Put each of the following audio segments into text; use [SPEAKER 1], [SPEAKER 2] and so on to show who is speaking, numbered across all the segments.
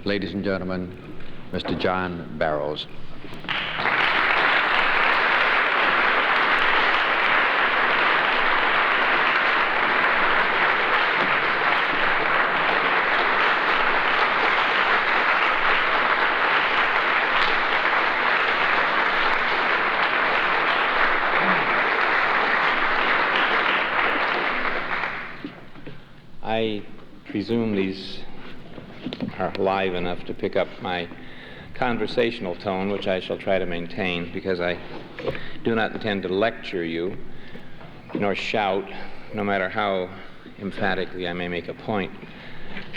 [SPEAKER 1] Ladies and gentlemen, Mr. John Barrows.
[SPEAKER 2] I presume these are live enough to pick up my conversational tone, which I shall try to maintain, because I do not intend to lecture you, nor shout, no matter how emphatically I may make a point.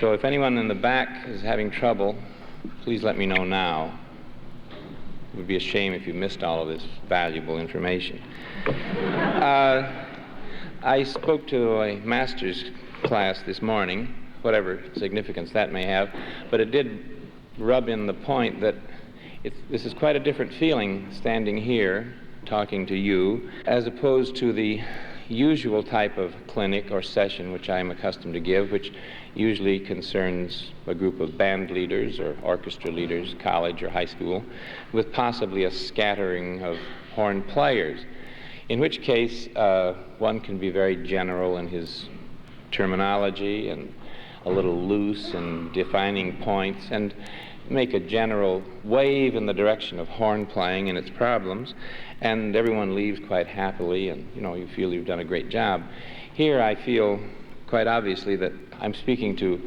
[SPEAKER 2] So if anyone in the back is having trouble, please let me know now. It would be a shame if you missed all of this valuable information. I spoke to a master's class this morning, whatever significance that may have, but it did rub in the point that this is quite a different feeling standing here talking to you as opposed to the usual type of clinic or session which I am accustomed to give, which usually concerns a group of band leaders or orchestra leaders, college or high school, with possibly a scattering of horn players, in which case one can be very general in his terminology and a little loose in defining points and make a general wave in the direction of horn playing and its problems, and everyone leaves quite happily, and you feel you've done a great job. Here I feel quite obviously that I'm speaking to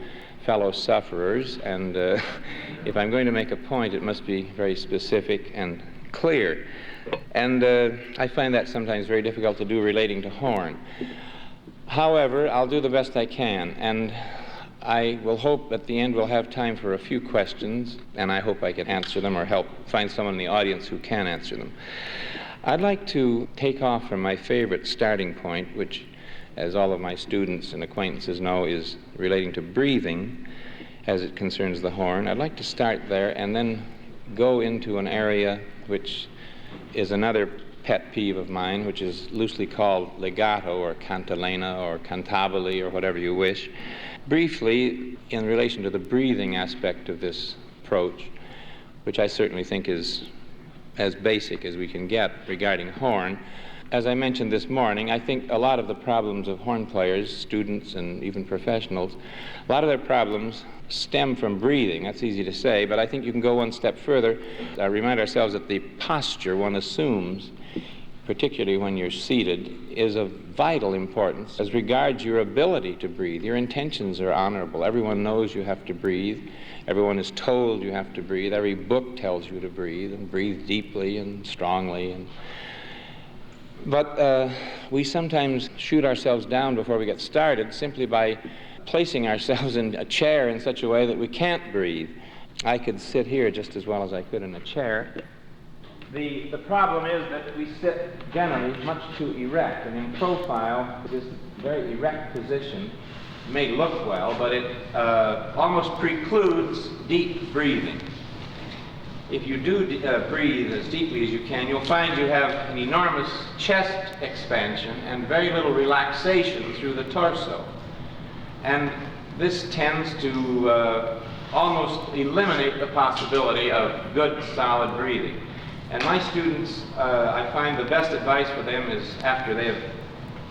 [SPEAKER 2] fellow sufferers, and if I'm going to make a point, it must be very specific and clear. And I find that sometimes very difficult to do relating to horn. However, I'll do the best I can, and I will hope at the end we'll have time for a few questions, and I hope I can answer them or help find someone in the audience who can answer them. I'd like to take off from my favorite starting point, which, as all of my students and acquaintances know, is relating to breathing as it concerns the horn. I'd like to start there and then go into an area which is another pet peeve of mine, which is loosely called legato or cantilena or cantabile or whatever you wish. Briefly, in relation to the breathing aspect of this approach, which I certainly think is as basic as we can get regarding horn. As I mentioned this morning, I think a lot of the problems of horn players, students and even professionals, a lot of their problems stem from breathing. That's easy to say, but I think you can go one step further. Remind ourselves that the posture one assumes, particularly when you're seated, is of vital importance as regards your ability to breathe. Your intentions are honorable. Everyone knows you have to breathe. Everyone is told you have to breathe. Every book tells you to breathe, and breathe deeply and strongly. But we sometimes shoot ourselves down before we get started simply by placing ourselves in a chair in such a way that we can't breathe. I could sit here just as well as I could in a chair. The problem is that we sit generally much too erect, and in profile, this very erect position may look well, but it almost precludes deep breathing. If you do breathe as deeply as you can, you'll find you have an enormous chest expansion and very little relaxation through the torso. And this tends to almost eliminate the possibility of good, solid breathing. And my students, I find the best advice for them is, after they have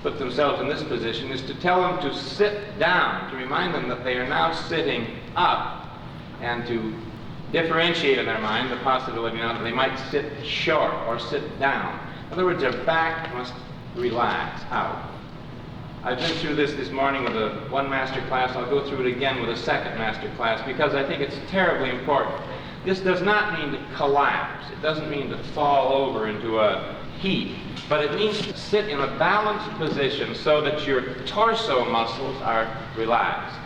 [SPEAKER 2] put themselves in this position, is to tell them to sit down, to remind them that they are now sitting up, and to differentiate in their mind the possibility now that they might sit short or sit down. In other words, their back must relax out. I've been through this morning with one master class. I'll go through it again with a second master class because I think it's terribly important. This does not mean to collapse. It doesn't mean to fall over into a heap, but it means to sit in a balanced position so that your torso muscles are relaxed.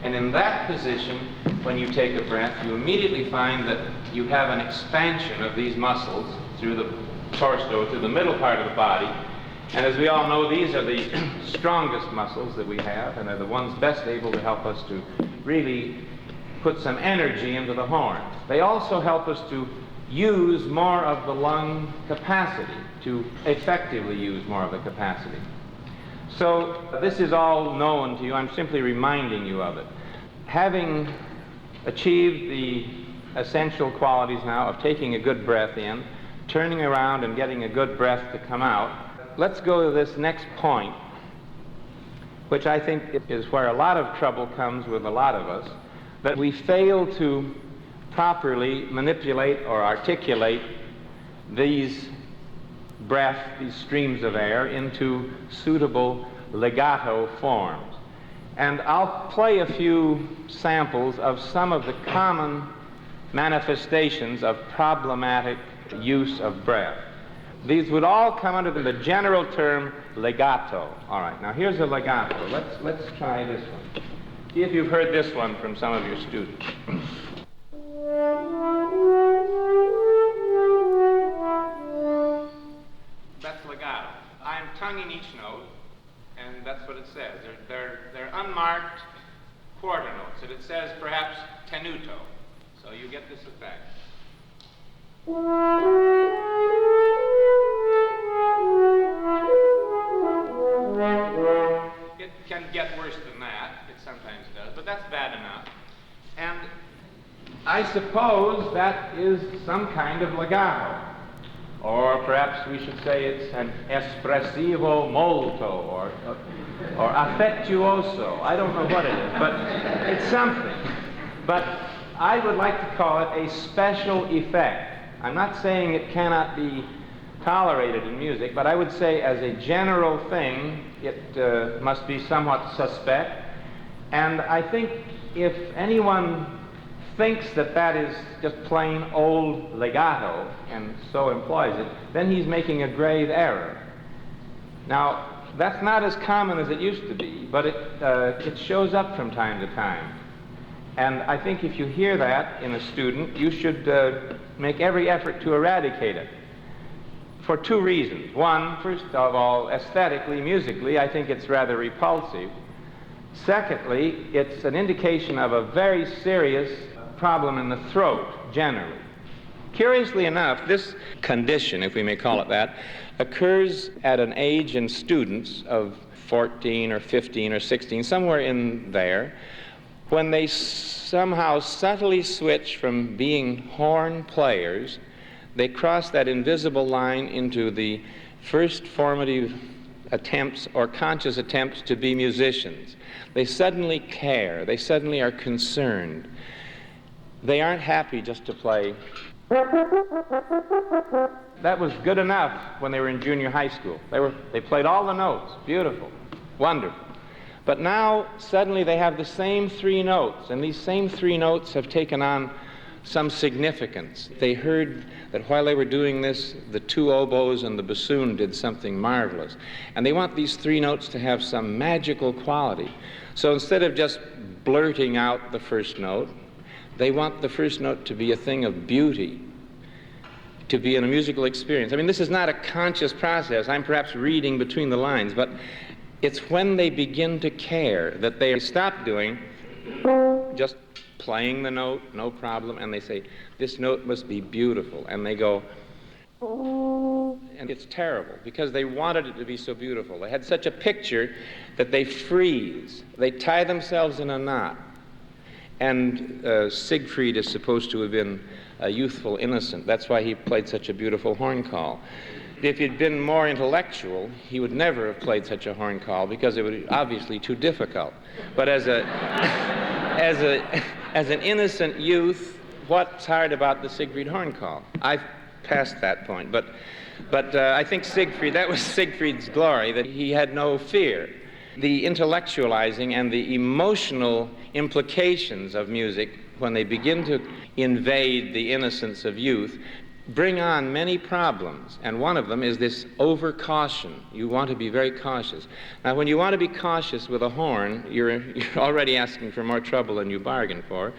[SPEAKER 2] And in that position, when you take a breath, you immediately find that you have an expansion of these muscles through the torso, through the middle part of the body. And as we all know, these are the strongest muscles that we have, and are the ones best able to help us to really put some energy into the horn. They also help us to use more of the lung capacity, to effectively use more of the capacity. So this is all known to you. I'm simply reminding you of it. Having achieved the essential qualities now of taking a good breath in, turning around and getting a good breath to come out. Let's go to this next point, which I think is where a lot of trouble comes with a lot of us, that we fail to properly manipulate or articulate these breath, these streams of air, into suitable legato forms. And I'll play a few samples of some of the common manifestations of problematic use of breath. These would all come under the general term legato. All right, now here's a legato. Let's try this one. See if you've heard this one from some of your students. That's legato. I'm tonguing each note, and that's what it says. They're unmarked quarter notes, and it says perhaps tenuto. So you get this effect. It can get worse than that. It sometimes does, but that's bad enough. And I suppose that is some kind of legato. Or perhaps we should say it's an espressivo molto, or affettuoso. I don't know what it is, but it's something. But I would like to call it a special effect. I'm not saying it cannot be tolerated in music, but I would say as a general thing, it must be somewhat suspect. And I think if anyone thinks that that is just plain old legato and so employs it, then he's making a grave error. Now, that's not as common as it used to be, but it shows up from time to time. And I think if you hear that in a student, you should make every effort to eradicate it for two reasons. One, first of all, aesthetically, musically, I think it's rather repulsive. Secondly, it's an indication of a very serious problem in the throat, generally. Curiously enough, this condition, if we may call it that, occurs at an age in students of 14 or 15 or 16, somewhere in there, when they somehow subtly switch from being horn players, they cross that invisible line into the first formative attempts or conscious attempts to be musicians. They suddenly care, they suddenly are concerned. They aren't happy just to play. That was good enough when they were in junior high school. They played all the notes, beautiful, wonderful. But now suddenly they have the same three notes, and these same three notes have taken on some significance. They heard that while they were doing this, the two oboes and the bassoon did something marvelous. And they want these three notes to have some magical quality. So instead of just blurting out the first note, they want the first note to be a thing of beauty, to be in a musical experience. I mean, this is not a conscious process. I'm perhaps reading between the lines, but it's when they begin to care that they stop doing just playing the note, no problem, and they say, this note must be beautiful. And they go, and it's terrible because they wanted it to be so beautiful. They had such a picture that they freeze. They tie themselves in a knot. And Siegfried is supposed to have been a youthful innocent. That's why he played such a beautiful horn call. If he'd been more intellectual, he would never have played such a horn call because it would be obviously too difficult. But as an innocent youth, what's hard about the Siegfried horn call? I've passed that point. But I think that was Siegfried's glory, that he had no fear. The intellectualizing and the emotional implications of music, when they begin to invade the innocence of youth, bring on many problems. And one of them is this over-caution. You want to be very cautious. Now, when you want to be cautious with a horn, you're already asking for more trouble than you bargained for.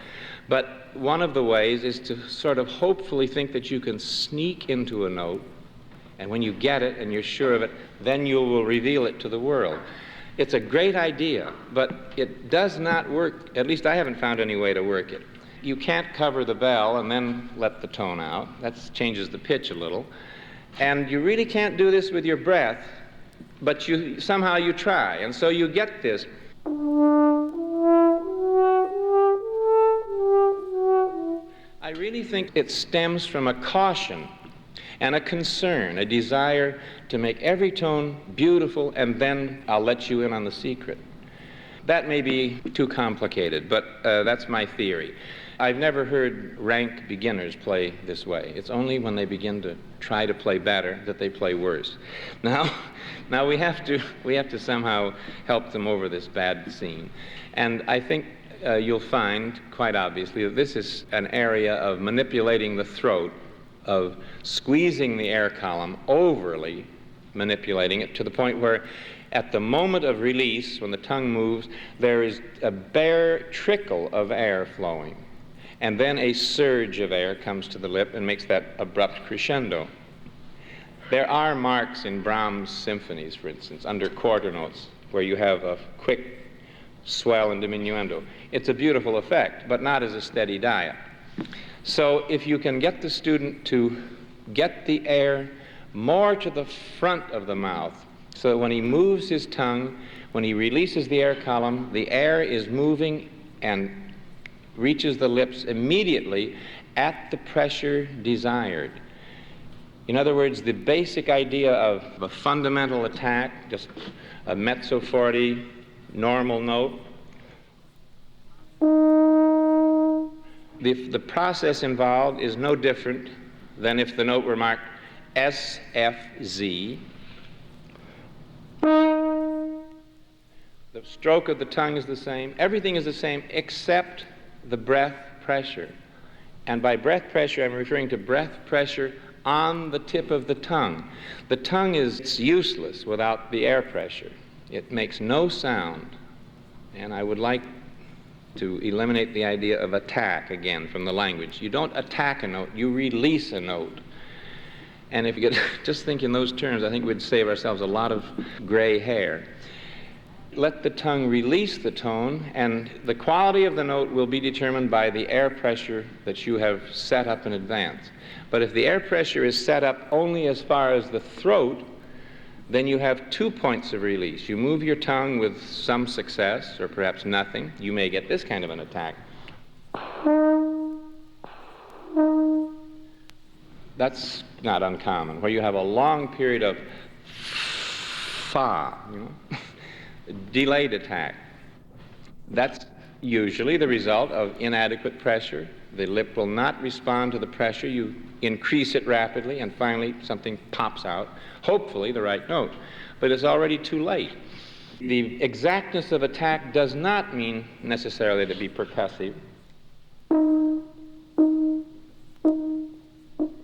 [SPEAKER 2] But one of the ways is to sort of hopefully think that you can sneak into a note, and when you get it and you're sure of it, then you will reveal it to the world. It's a great idea, but it does not work. At least I haven't found any way to work it. You can't cover the bell and then let the tone out. That changes the pitch a little. And you really can't do this with your breath, but somehow you try. And so you get this. really think it stems from a caution and a concern, a desire to make every tone beautiful, and then I'll let you in on the secret. That may be too complicated, but that's my theory. I've never heard rank beginners play this way. It's only when they begin to try to play better that they play worse. Now we have to somehow help them over this bad scene. And I think you'll find, quite obviously, that this is an area of manipulating the throat, of squeezing the air column, overly manipulating it to the point where at the moment of release, when the tongue moves, there is a bare trickle of air flowing. And then a surge of air comes to the lip and makes that abrupt crescendo. There are marks in Brahms' symphonies, for instance, under quarter notes, where you have a quick swell and diminuendo. It's a beautiful effect, but not as a steady diet. So if you can get the student to get the air more to the front of the mouth, so that when he moves his tongue, when he releases the air column, the air is moving and reaches the lips immediately at the pressure desired. In other words, the basic idea of a fundamental attack, just a mezzo forte, normal note, the process involved is no different than if the note were marked S, F, Z. The stroke of the tongue is the same. Everything is the same except the breath pressure. And by breath pressure, I'm referring to breath pressure on the tip of the tongue. The tongue is useless without the air pressure. It makes no sound. And I would like to eliminate the idea of attack again from the language. You don't attack a note, you release a note. And if you could just think in those terms, I think we'd save ourselves a lot of gray hair. Let the tongue release the tone, and the quality of the note will be determined by the air pressure that you have set up in advance. But if the air pressure is set up only as far as the throat, then you have 2 points of release. You move your tongue with some success, or perhaps nothing. You may get this kind of an attack. That's not uncommon, where you have a long period of fa, delayed attack. That's usually the result of inadequate pressure. The lip will not respond to the pressure. You increase it rapidly, and finally something pops out, hopefully the right note. But it's already too late. The exactness of attack does not mean necessarily to be percussive.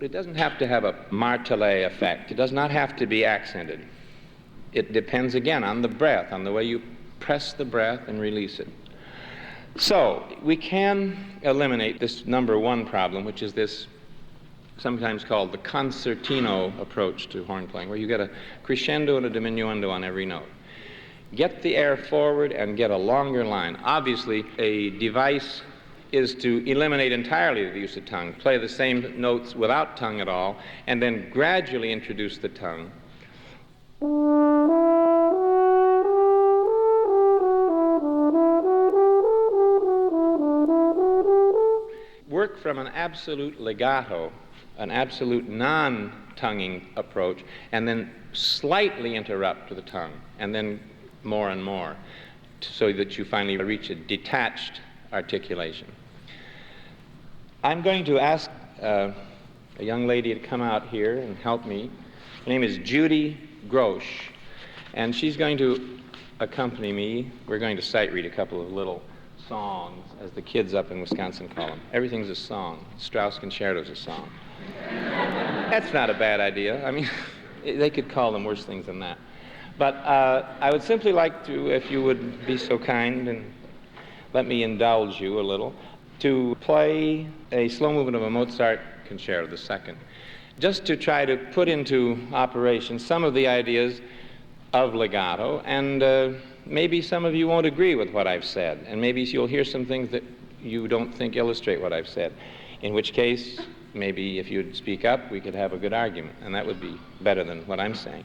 [SPEAKER 2] It doesn't have to have a martelet effect. It does not have to be accented. It depends again on the breath, on the way you press the breath and release it. So we can eliminate this number one problem, which is this sometimes called the concertino approach to horn playing, where you get a crescendo and a diminuendo on every note. Get the air forward and get a longer line. Obviously, a device is to eliminate entirely the use of tongue, play the same notes without tongue at all, and then gradually introduce the tongue. Work from an absolute legato, an absolute non-tonguing approach, and then slightly interrupt to the tongue, and then more and more, so that you finally reach a detached articulation. I'm going to ask a young lady to come out here and help me. Her name is Judy Grosch, and she's going to accompany me. We're going to sight read a couple of little songs, as the kids up in Wisconsin call them. Everything's a song. Strauss Concerto's a song. That's not a bad idea. I mean, they could call them worse things than that. But I would simply like to, if you would be so kind and let me indulge you a little, to play a slow movement of a Mozart Concerto, the second, just to try to put into operation some of the ideas of legato, and maybe some of you won't agree with what I've said, and maybe you'll hear some things that you don't think illustrate what I've said, in which case, maybe if you'd speak up, we could have a good argument, and that would be better than what I'm saying.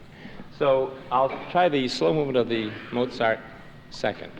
[SPEAKER 2] So I'll try the slow movement of the Mozart second.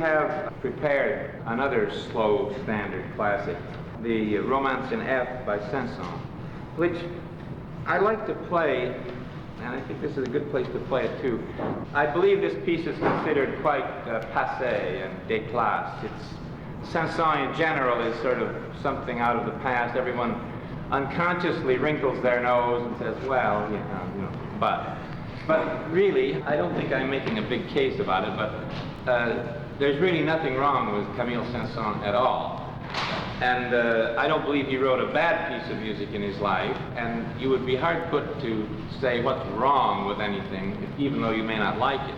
[SPEAKER 2] have prepared another slow standard classic, the Romance in F by Saint-Saens, which I like to play, and I think this is a good place to play it too. I believe this piece is considered quite passé and déclassé. Saint-Saens in general is sort of something out of the past. Everyone unconsciously wrinkles their nose and says, well, but really, I don't think I'm making a big case about it, but there's really nothing wrong with Camille Saint-Saens at all. And I don't believe he wrote a bad piece of music in his life, and you would be hard put to say what's wrong with anything, even though you may not like it.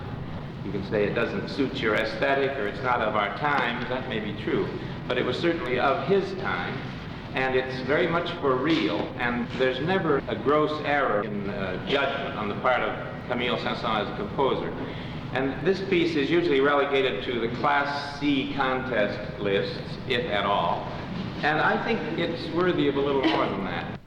[SPEAKER 2] You can say it doesn't suit your aesthetic, or it's not of our time. That may be true, but it was certainly of his time, and it's very much for real, and there's never a gross error in judgment on the part of Camille Saint-Saens as a composer. And this piece is usually relegated to the Class C contest lists, if at all. And I think it's worthy of a little more than that.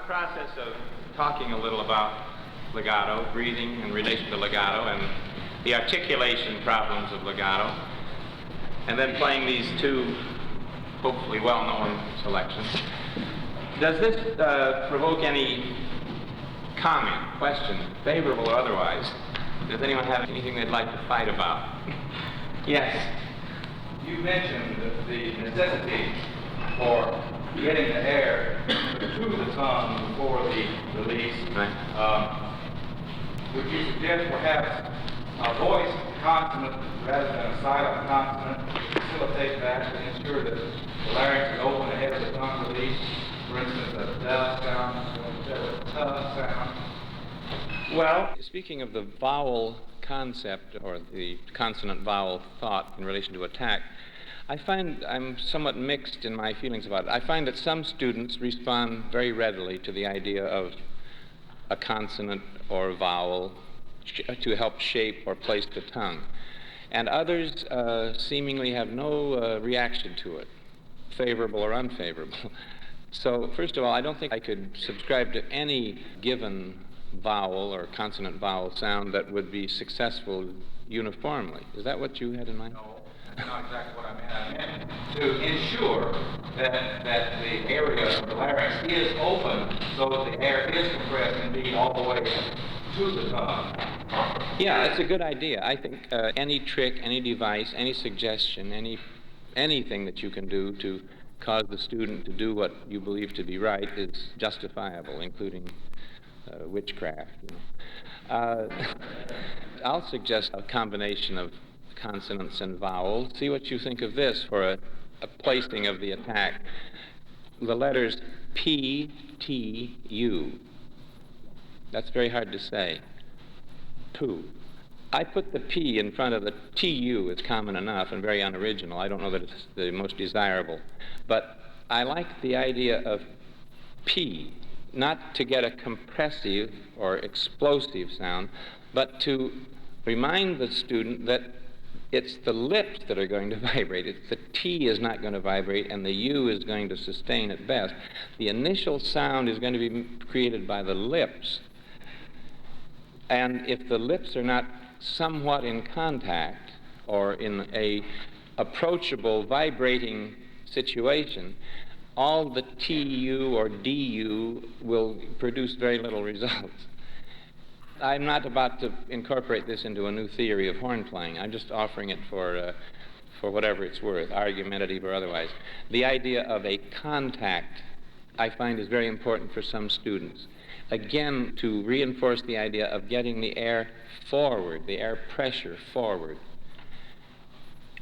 [SPEAKER 2] process of talking a little about legato, breathing in relation to legato, and the articulation problems of legato, and then playing these two hopefully well-known selections. Does this provoke any comment, question, favorable or otherwise? Does anyone have anything they'd like to fight about? Yes.
[SPEAKER 3] You mentioned the necessity for getting the air to the tongue before the release.
[SPEAKER 2] Right.
[SPEAKER 3] Would you suggest perhaps a voice consonant rather than a silent consonant to facilitate that, to ensure that the larynx is open ahead of the tongue release? For instance, a "d" sound instead of a "t" sound.
[SPEAKER 2] Well, speaking of the vowel concept or the consonant vowel thought in relation to attack, I find I'm somewhat mixed in my feelings about it. I find that some students respond very readily to the idea of a consonant or vowel to help shape or place the tongue. And others seemingly have no reaction to it, favorable or unfavorable. So, first of all, I don't think I could subscribe to any given vowel or consonant vowel sound that would be successful uniformly. Is that what you had in mind?
[SPEAKER 3] No, that's not exactly what I meant. I meant to ensure that the area of the larynx is open so that the air is compressed indeed all the way to the tongue.
[SPEAKER 2] Yeah, it's a good idea. I think any trick, any device, any suggestion, anything that you can do to cause the student to do what you believe to be right is justifiable, including witchcraft. I'll suggest a combination of consonants and vowels. See what you think of this for a placing of the attack. The letters P, T, U. That's very hard to say. Poo. I put the P in front of the TU. It's common enough and very unoriginal. I don't know that it's the most desirable. But I like the idea of P, not to get a compressive or explosive sound, but to remind the student that it's the lips that are going to vibrate. It's the T is not going to vibrate, and the U is going to sustain at best. The initial sound is going to be created by the lips. And if the lips are not somewhat in contact or in a approachable vibrating situation, all the TU or DU will produce very little results. I'm not about to incorporate this into a new theory of horn playing. I'm just offering it for whatever it's worth, argumentative or otherwise. The idea of a contact, I find, is very important for some students. Again, to reinforce the idea of getting the air forward, the air pressure forward.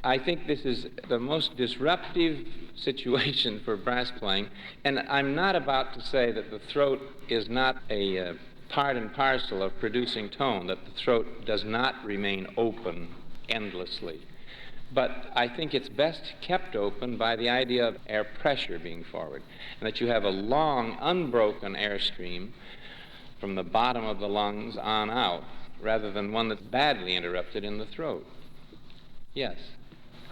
[SPEAKER 2] I think this is the most disruptive situation for brass playing, and I'm not about to say that the throat is not a part and parcel of producing tone, that the throat does not remain open endlessly. But I think it's best kept open by the idea of air pressure being forward, and that you have a long, unbroken airstream from the bottom of the lungs on out, rather than one that's badly interrupted in the throat. Yes?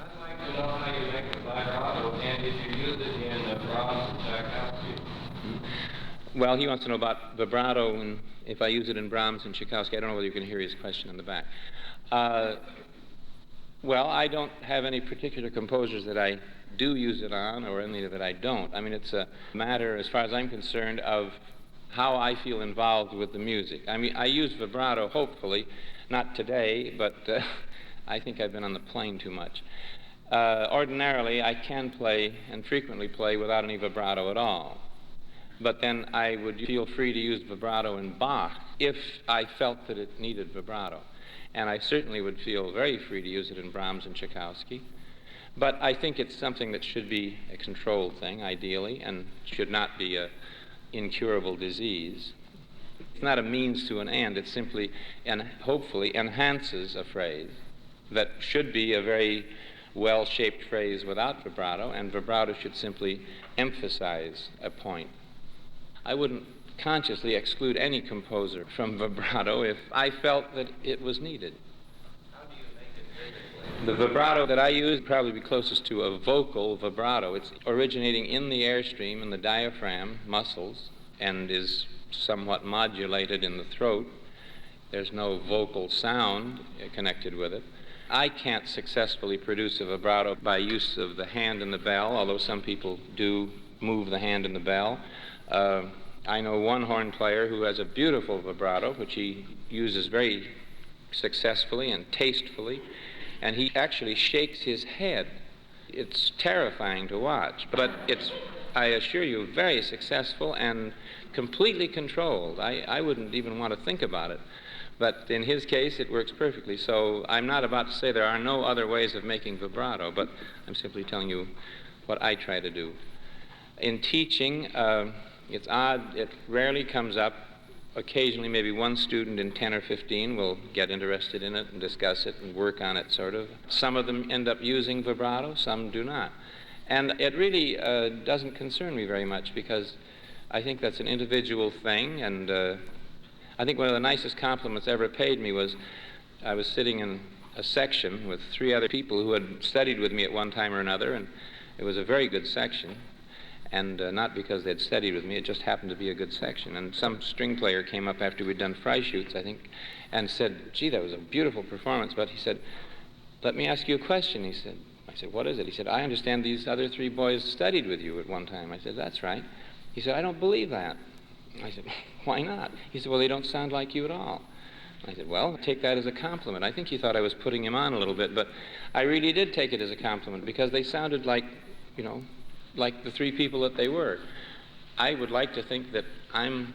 [SPEAKER 3] I'd like to know how you make the vibrato, and if you use it in Brahms and Tchaikovsky.
[SPEAKER 2] Well, he wants to know about vibrato, and if I use it in Brahms and Tchaikovsky. I don't know whether you can hear his question in the back. Well, I don't have any particular composers that I do use it on, or any that I don't. I mean, it's a matter, as far as I'm concerned, of how I feel involved with the music. I mean, I use vibrato, hopefully, not today, but I think I've been on the plane too much. Ordinarily, I can play, and frequently play, without any vibrato at all. But then I would feel free to use vibrato in Bach if I felt that it needed vibrato. And I certainly would feel very free to use it in Brahms and Tchaikovsky. But I think it's something that should be a controlled thing, ideally, and should not be an incurable disease. It's not a means to an end. It simply and hopefully enhances a phrase that should be a very well-shaped phrase without vibrato, and vibrato should simply emphasize a point. I wouldn't consciously exclude any composer from vibrato if I felt that it was needed.
[SPEAKER 3] How do you make it physically?
[SPEAKER 2] The vibrato that I use would probably be closest to a vocal vibrato. It's originating in the airstream, in the diaphragm muscles, and is somewhat modulated in the throat. There's no vocal sound connected with it. I can't successfully produce a vibrato by use of the hand and the bell, although some people do move the hand and the bell. I know one horn player who has a beautiful vibrato, which he uses very successfully and tastefully, and he actually shakes his head. It's terrifying to watch, but it's, I assure you, very successful and completely controlled. I wouldn't even want to think about it. But in his case, it works perfectly. So I'm not about to say there are no other ways of making vibrato, but I'm simply telling you what I try to do. In teaching, it's odd, it rarely comes up. Occasionally, maybe one student in 10 or 15 will get interested in it and discuss it and work on it, sort of. Some of them end up using vibrato, some do not. And it really doesn't concern me very much, because I think that's an individual thing, and I think one of the nicest compliments ever paid me was I was sitting in a section with 3 other people who had studied with me at one time or another, and it was a very good section. And not because they'd studied with me, it just happened to be a good section. And some string player came up after we'd done Freischütz, I think, and said, "Gee, that was a beautiful performance," but he said, "Let me ask you a question," he said. I said, "What is it?" He said, "I understand these other 3 boys studied with you at one time." I said, "That's right." He said, "I don't believe that." I said, "Why not?" He said, "Well, they don't sound like you at all." I said, "Well, take that as a compliment." I think he thought I was putting him on a little bit, but I really did take it as a compliment, because they sounded like, you know, like the 3 people that they were. I would like to think that I'm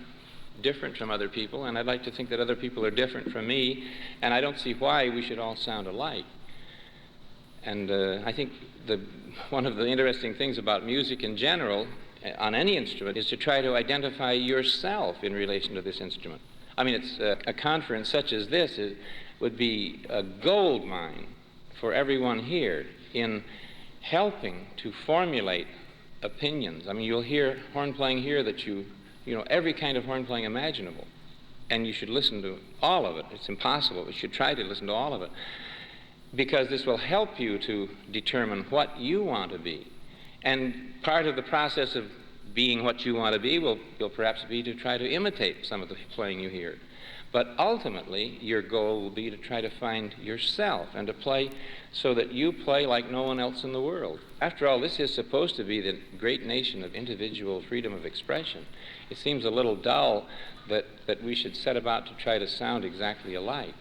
[SPEAKER 2] different from other people, and I'd like to think that other people are different from me, and I don't see why we should all sound alike. And I think one of the interesting things about music in general, on any instrument, is to try to identify yourself in relation to this instrument. I mean, it's a conference such as this would be a gold mine for everyone here in helping to formulate opinions. I mean, you'll hear horn playing here that you know, every kind of horn playing imaginable. And you should listen to all of it. It's impossible, but you should try to listen to all of it. Because this will help you to determine what you want to be. And part of the process of being what you want to be will perhaps be to try to imitate some of the playing you hear. But ultimately, your goal will be to try to find yourself and to play so that you play like no one else in the world. After all, this is supposed to be the great nation of individual freedom of expression. It seems a little dull that we should set about to try to sound exactly alike.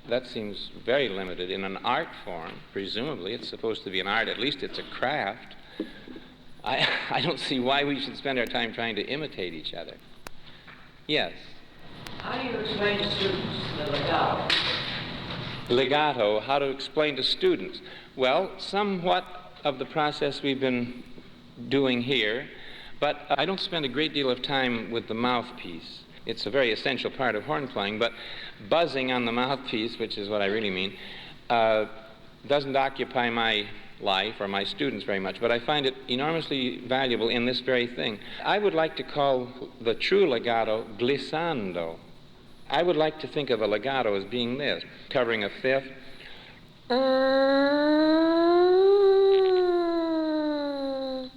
[SPEAKER 2] That seems very limited. In an art form, presumably, it's supposed to be an art. At least it's a craft. I don't see why we should spend our time trying to imitate each other. Yes?
[SPEAKER 4] How do you explain to students the legato?
[SPEAKER 2] Legato, how to explain to students? Well, somewhat of the process we've been doing here, but I don't spend a great deal of time with the mouthpiece. It's a very essential part of horn playing, but buzzing on the mouthpiece, which is what I really mean, doesn't occupy my life or my students very much, but I find it enormously valuable in this very thing. I would like to call the true legato glissando. I would like to think of a legato as being this, covering a fifth.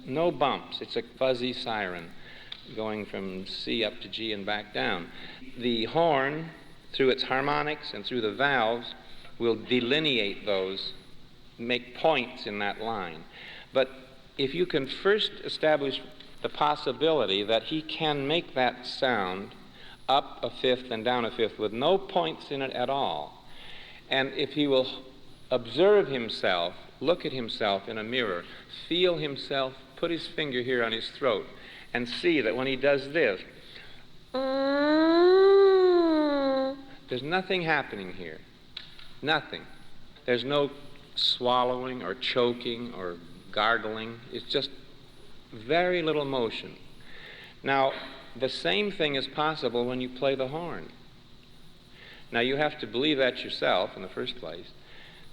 [SPEAKER 2] No bumps. It's a fuzzy siren going from C up to G and back down. The horn, through its harmonics and through the valves, will delineate those, make points in that line. But if you can first establish the possibility that he can make that sound up a fifth and down a fifth with no points in it at all, and if he will observe himself, look at himself in a mirror, feel himself, put his finger here on his throat, and see that when he does this, there's nothing happening here. Nothing. There's no swallowing or choking or gargling. It's just very little motion. Now, the same thing is possible when you play the horn. Now, you have to believe that yourself in the first place.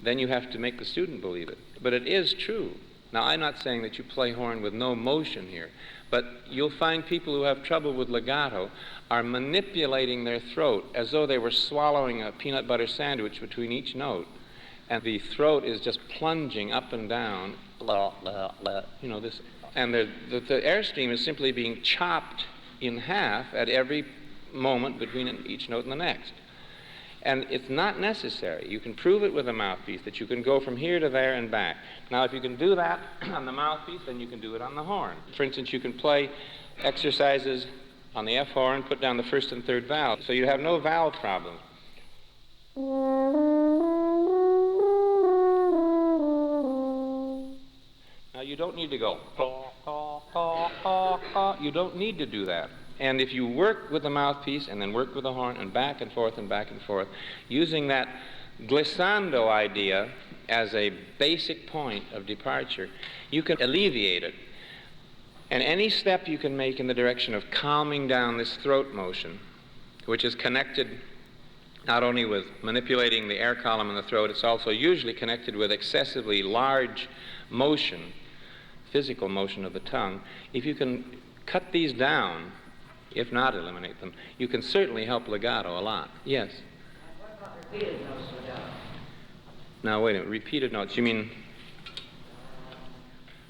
[SPEAKER 2] Then you have to make the student believe it. But it is true. Now, I'm not saying that you play horn with no motion here, but you'll find people who have trouble with legato are manipulating their throat as though they were swallowing a peanut butter sandwich between each note, and the throat is just plunging up and down, you know, this, and the airstream is simply being chopped in half at every moment between each note and the next. And it's not necessary. You can prove it with a mouthpiece, that you can go from here to there and back. Now, if you can do that on the mouthpiece, then you can do it on the horn. For instance, you can play exercises on the F horn, put down the first and third vowel, so you have no vowel problem. Now, you don't need to go, you don't need to do that. And if you work with the mouthpiece and then work with the horn and back and forth, using that glissando idea as a basic point of departure, you can alleviate it. And any step you can make in the direction of calming down this throat motion, which is connected not only with manipulating the air column in the throat, it's also usually connected with excessively large motion, physical motion of the tongue. If you can cut these down, if not eliminate them, you can certainly help legato a lot. Yes?
[SPEAKER 4] What about repeated notes legato?
[SPEAKER 2] Now, wait a minute. Repeated notes. You mean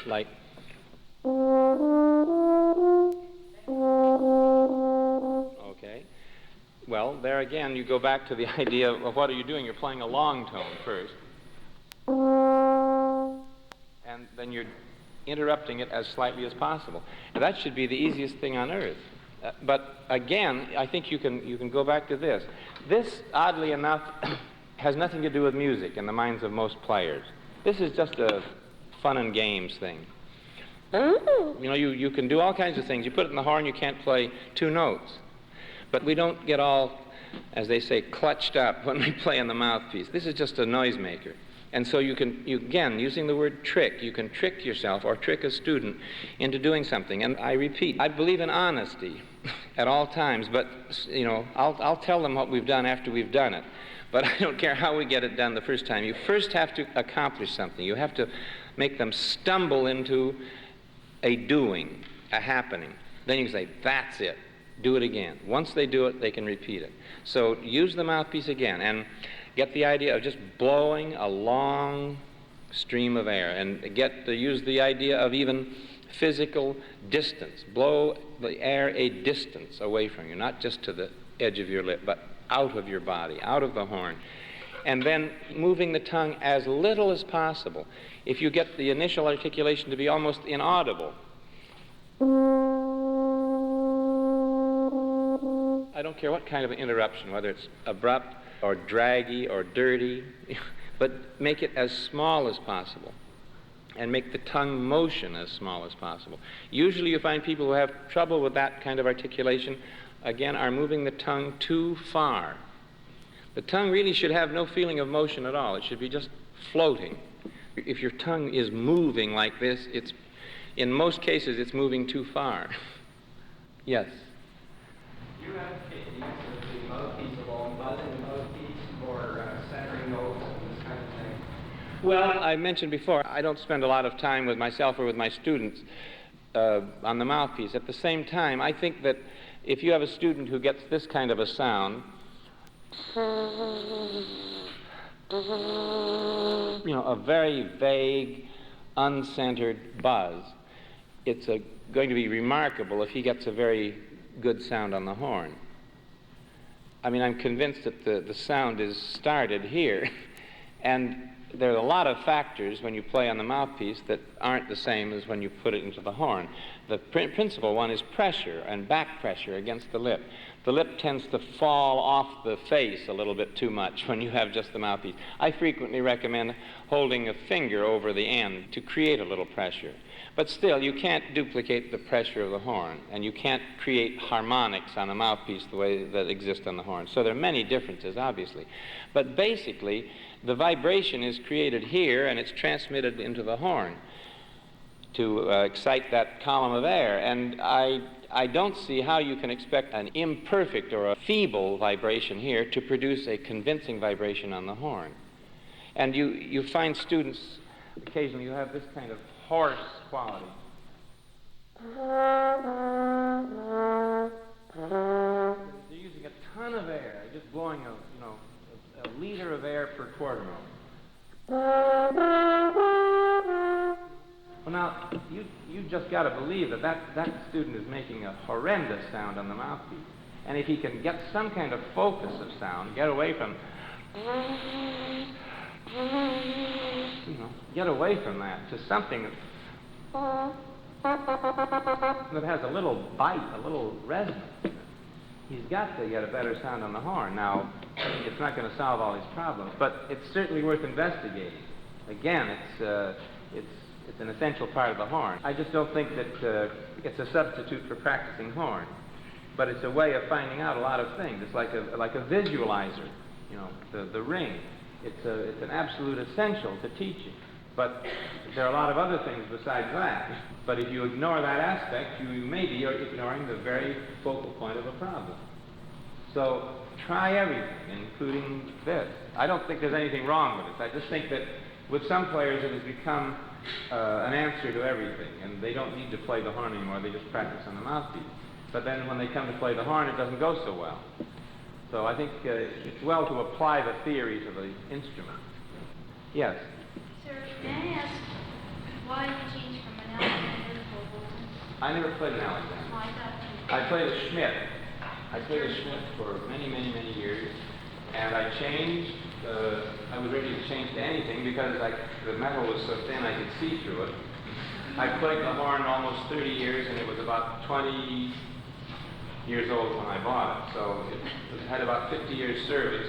[SPEAKER 2] like... Okay. Well, there again, you go back to the idea of what are you doing? You're playing a long tone first. And then you're interrupting it as slightly as possible. And that should be the easiest thing on earth. But again, I think you can go back to this. This, oddly enough, has nothing to do with music in the minds of most players. This is just a fun and games thing. You know, you can do all kinds of things. You put it in the horn, you can't play two notes. But we don't get all, as they say, clutched up when we play on the mouthpiece. This is just a noisemaker. And so again, using the word trick, you can trick yourself or trick a student into doing something. And I repeat, I believe in honesty at all times, but, you know, I'll tell them what we've done after we've done it. But I don't care how we get it done the first time. You first have to accomplish something. You have to make them stumble into a doing, a happening. Then you can say, that's it. Do it again.Use they do it, they can repeat it. So use the mouthpiece again and get the idea of just blowing a long stream of air, and use the idea of even physical distance. Blow the air a distance away from you, not just to the edge of your lip, but out of your body, out of the horn. And then moving the tongue as little as possible. If you get the initial articulation to be almost inaudible, I don't care what kind of an interruption, whether it's abrupt or draggy or dirty, but make it as small as possible and make the tongue motion as small as possible. Usually you find people who have trouble with that kind of articulation, again, are moving the tongue too far. The tongue really should have no feeling of motion at all. It should be just floating. If your tongue is moving like this, in most cases, it's moving too far. Yes?
[SPEAKER 5] You advocate the use of the mouthpiece of all buzzing the mouthpiece for centering notes and this kind of thing?
[SPEAKER 2] Well, I mentioned before, I don't spend a lot of time with myself or with my students on the mouthpiece. At the same time, I think that if you have a student who gets this kind of a sound, you know, a very vague, uncentered buzz, it's going to be remarkable if he gets a very good sound on the horn. I mean, I'm convinced that the sound is started here, and there are a lot of factors when you play on the mouthpiece that aren't the same as when you put it into the horn. The principal one is pressure and back pressure against the lip. The lip tends to fall off the face a little bit too much when you have just the mouthpiece. I frequently recommend holding a finger over the end to create a little pressure. But still, you can't duplicate the pressure of the horn, and you can't create harmonics on a mouthpiece the way that exist on the horn. So there are many differences, obviously. But basically, the vibration is created here, and it's transmitted into the horn to excite that column of air. And I don't see how you can expect an imperfect or a feeble vibration here to produce a convincing vibration on the horn. And you find students, occasionally you have this kind of hoarse quality. They're using a ton of air, just blowing a liter of air per quarter note. Well, now, you just got to believe that student is making a horrendous sound on the mouthpiece. And if he can get some kind of focus of sound, get away from, get away from that to something that has a little bite, a little resonance. He's got to get a better sound on the horn. Now, it's not going to solve all his problems, but it's certainly worth investigating. Again, it's an essential part of the horn. I just don't think that it's a substitute for practicing horn, but it's a way of finding out a lot of things. It's like a visualizer, the ring. It's an absolute essential to teaching. But there are a lot of other things besides that. But if you ignore that aspect, you may be ignoring the very focal point of a problem. So try everything, including this. I don't think there's anything wrong with it. I just think that with some players it has become an answer to everything, and they don't need to play the horn anymore. They just practice on the mouthpiece. But then when they come to play the horn, it doesn't go so well. So I think it's well to apply the theory to the instrument. Yes?
[SPEAKER 6] Sir, may I ask why you changed from an Alexander to a Wilson?
[SPEAKER 2] I never played an Alexander.
[SPEAKER 6] Why that?
[SPEAKER 2] I played a Schmidt. I played a Schmidt for many, many, many years. And I changed, I was ready to change to anything because the metal was so thin I could see through it. I played the horn almost 30 years, and it was about 20 years old when I bought it. So it had about 50 years service,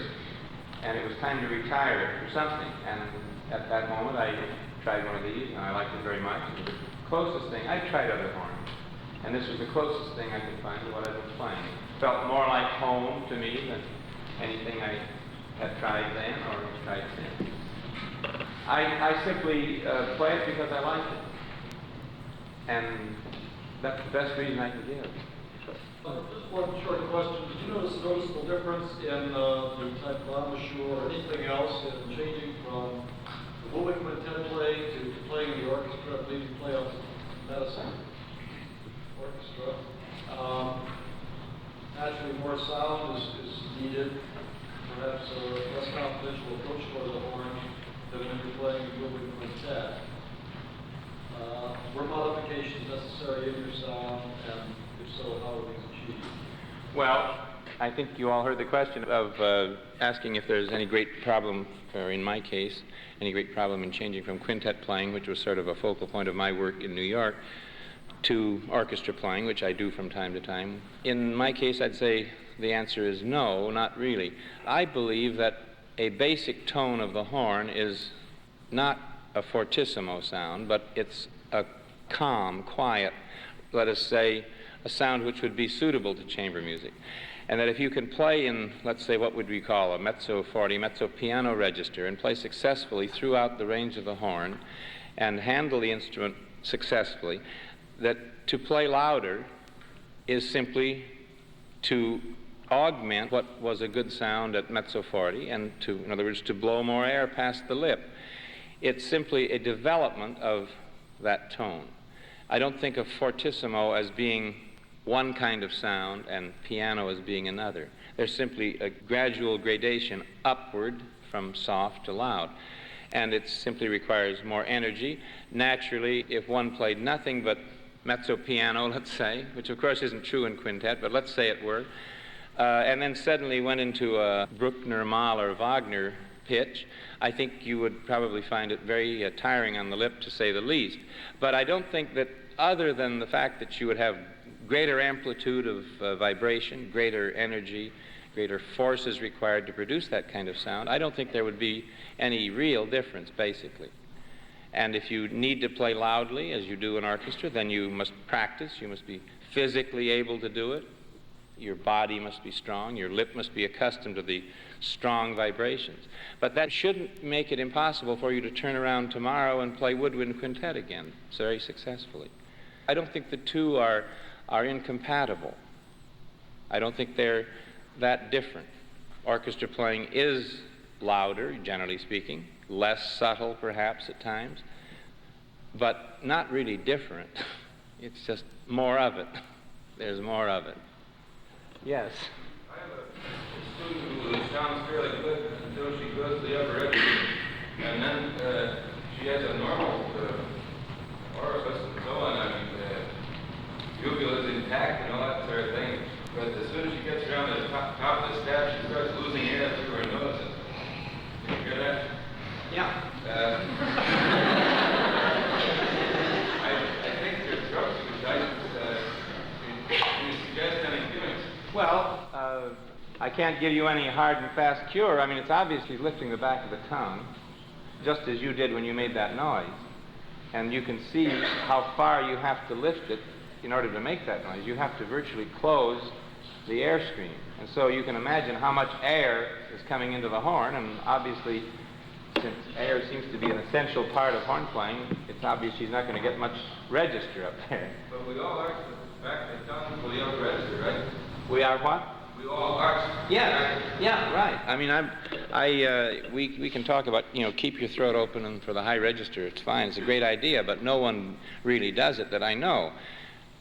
[SPEAKER 2] and it was time to retire it for something. And at that moment, I tried one of these, and I liked it very much. It was the closest thing. I tried other horns, and this was the closest thing I could find to what I was playing. It felt more like home to me than anything I had tried then or have tried since. I simply play it because I like it, and that's the best reason I can give.
[SPEAKER 7] Just one short question. Did you notice a noticeable difference in the type of embouchure or anything else in changing from the Willing Quintet playing to playing the orchestra? I believe you play on medicine orchestra. Naturally, more sound is needed, perhaps a less confidential approach toward the horn than when you're playing the Willing Quintet. Were modifications necessary in your sound, and if so, how are these achieved?
[SPEAKER 2] Well, I think you all heard the question of asking if there's any great problem, or in my case, any great problem in changing from quintet playing, which was sort of a focal point of my work in New York, to orchestra playing, which I do from time to time. In my case, I'd say the answer is no, not really. I believe that a basic tone of the horn is not a fortissimo sound, but it's a calm, quiet, let us say, a sound which would be suitable to chamber music. And that if you can play in, let's say, what would we call a mezzo forte, mezzo piano register, and play successfully throughout the range of the horn, and handle the instrument successfully, that to play louder is simply to augment what was a good sound at mezzo forte, and to, in other words, to blow more air past the lip. It's simply a development of that tone. I don't think of fortissimo as being one kind of sound and piano as being another. There's simply a gradual gradation upward from soft to loud. And it simply requires more energy. Naturally, if one played nothing but mezzo piano, let's say, which of course isn't true in quintet, but let's say it were, and then suddenly went into a Bruckner, Mahler, Wagner pitch, I think you would probably find it very tiring on the lip, to say the least. But I don't think that, other than the fact that you would have greater amplitude of vibration, greater energy, greater forces required to produce that kind of sound, I don't think there would be any real difference, basically. And if you need to play loudly, as you do in orchestra, then you must practice. You must be physically able to do it. Your body must be strong. Your lip must be accustomed to the strong vibrations. But that shouldn't make it impossible for you to turn around tomorrow and play woodwind quintet again very successfully. I don't think the two are incompatible. I don't think they're that different. Orchestra playing is louder, generally speaking, less subtle perhaps at times, but not really different. It's just more of it. There's more of it. Yes?
[SPEAKER 3] I have a student who sounds fairly good until she goes to the upper register, and then she has a normal aura
[SPEAKER 2] can't give you any hard and fast cure. I mean, it's obviously lifting the back of the tongue, just as you did when you made that noise. And you can see how far you have to lift it in order to make that noise. You have to virtually close the airstream. And so you can imagine how much air is coming into the horn, and obviously, since air seems to be an essential part of horn playing, it's obvious she's not going to get much register up there.
[SPEAKER 3] But we all arch the back of the tongue for the upper register, right?
[SPEAKER 2] We are what?
[SPEAKER 3] We all arch.
[SPEAKER 2] Yeah, right. I mean, we can talk about, keep your throat open and for the high register, it's fine. It's a great idea, but no one really does it that I know.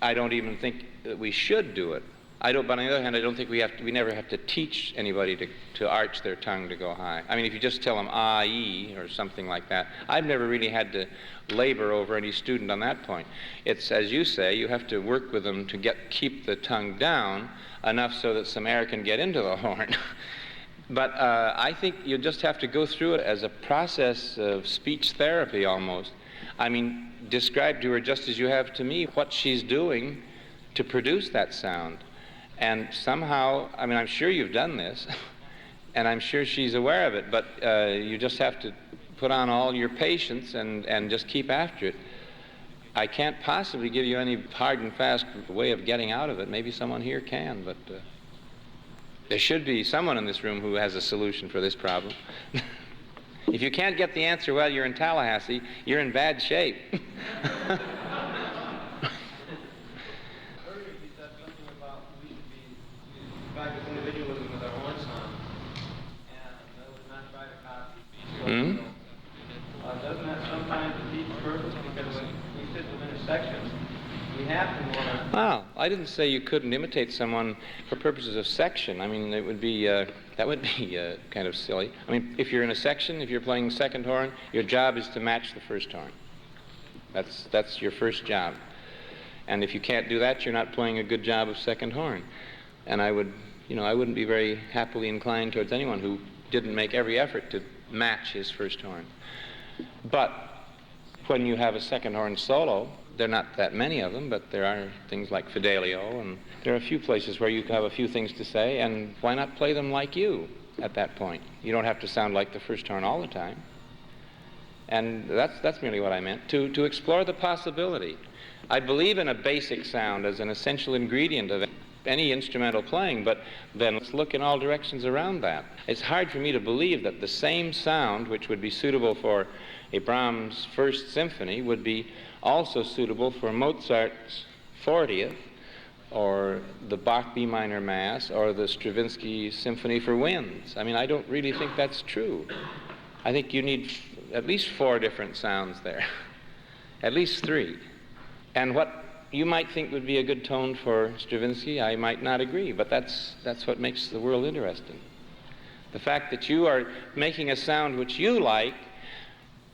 [SPEAKER 2] I don't even think that we should do it. But on the other hand, I don't think we never have to teach anybody to arch their tongue to go high. I mean, if you just tell them ah-ee or something like that, I've never really had to labor over any student on that point. It's, as you say, you have to work with them to keep the tongue down enough so that some air can get into the horn. But I think you just have to go through it as a process of speech therapy almost. I mean, describe to her, just as you have to me, what she's doing to produce that sound. And somehow, I mean, I'm sure you've done this, and I'm sure she's aware of it, but you just have to put on all your patience and just keep after it. I can't possibly give you any hard and fast way of getting out of it. Maybe someone here can, but there should be someone in this room who has a solution for this problem. If you can't get the answer while you're in Tallahassee, you're in bad shape.
[SPEAKER 5] Practice individualism with our horn sound, and that was not try to copy. Doesn't that sometimes defeat the purpose? Because when we sit within a section, we have to want to...
[SPEAKER 2] Well, I didn't say you couldn't imitate someone for purposes of section. I mean, it would be that would be kind of silly. I mean, if you're in a section, if you're playing second horn, your job is to match the first horn. That's your first job. And if you can't do that, you're not playing a good job of second horn. And I wouldn't be very happily inclined towards anyone who didn't make every effort to match his first horn. But when you have a second horn solo, there are not that many of them, but there are things like Fidelio, and there are a few places where you have a few things to say, and why not play them like you at that point? You don't have to sound like the first horn all the time. And that's merely what I meant, to explore the possibility. I believe in a basic sound as an essential ingredient of any instrumental playing, but then let's look in all directions around that. It's hard for me to believe that the same sound, which would be suitable for a Brahms First Symphony, would be also suitable for Mozart's 40th, or the Bach B minor Mass, or the Stravinsky Symphony for Winds. I mean, I don't really think that's true. I think you need at least 4 different sounds there, at least 3. And what you might think would be a good tone for Stravinsky, I might not agree, but that's what makes the world interesting. The fact that you are making a sound which you like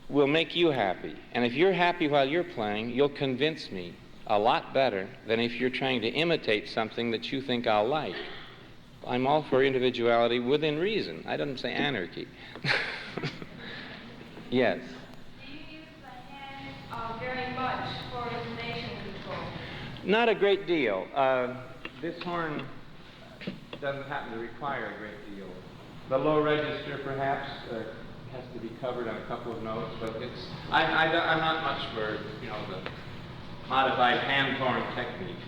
[SPEAKER 2] will make you happy. And if you're happy while you're playing, you'll convince me a lot better than if you're trying to imitate something that you think I'll like. I'm all for individuality within reason. I don't say anarchy. Yes.
[SPEAKER 6] Do you use the hand very much for intonation control?
[SPEAKER 2] Not a great deal. This horn doesn't happen to require a great deal. The low register, perhaps, has to be covered on a couple of notes, but I'm not much for the modified hand horn technique.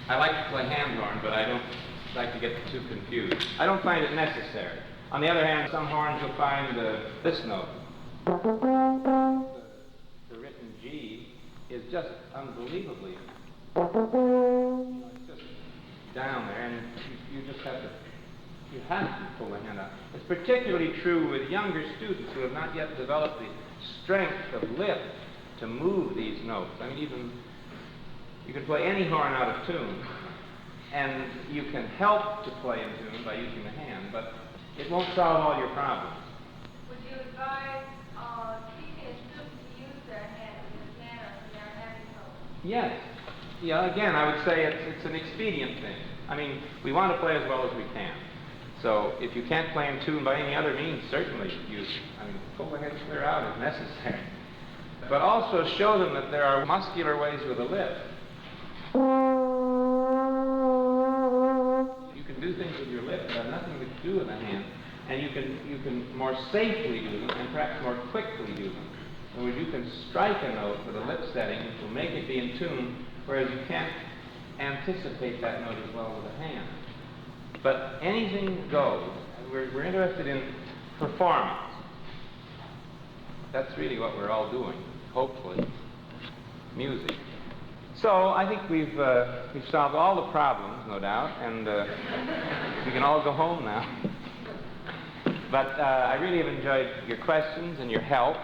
[SPEAKER 2] I like to play hand horn, but I don't like to get too confused. I don't find it necessary. On the other hand, some horns you'll find this note. The written G is just unbelievably. It's just down there, and you just have to pull the hand out. It's particularly true with younger students who have not yet developed the strength of lip to move these notes. I mean, even you can play any horn out of tune, and you can help to play in tune by using the hand, but it won't solve all your problems.
[SPEAKER 6] Would you advise teaching a student to use their hand in this manner if they are having trouble?
[SPEAKER 2] Yes. Yeah, again, I would say it's an expedient thing. I mean, we want to play as well as we can. So if you can't play in tune by any other means, certainly pull the head clear out if necessary. But also show them that there are muscular ways with the lip. You can do things with your lip that have nothing to do with the hand, and you can more safely do them and perhaps more quickly do them. In other words, you can strike a note with a lip setting which will make it be in tune, whereas you can't anticipate that note as well with the hand. But anything goes. We're interested in performance. That's really what we're all doing, hopefully. Music. So I think we've solved all the problems, no doubt, and we can all go home now. But I really have enjoyed your questions and your help,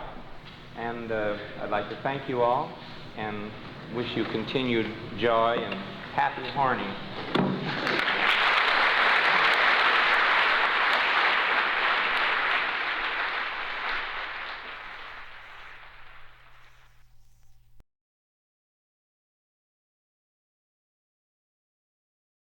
[SPEAKER 2] and I'd like to thank you all and wish you continued joy and happy horning.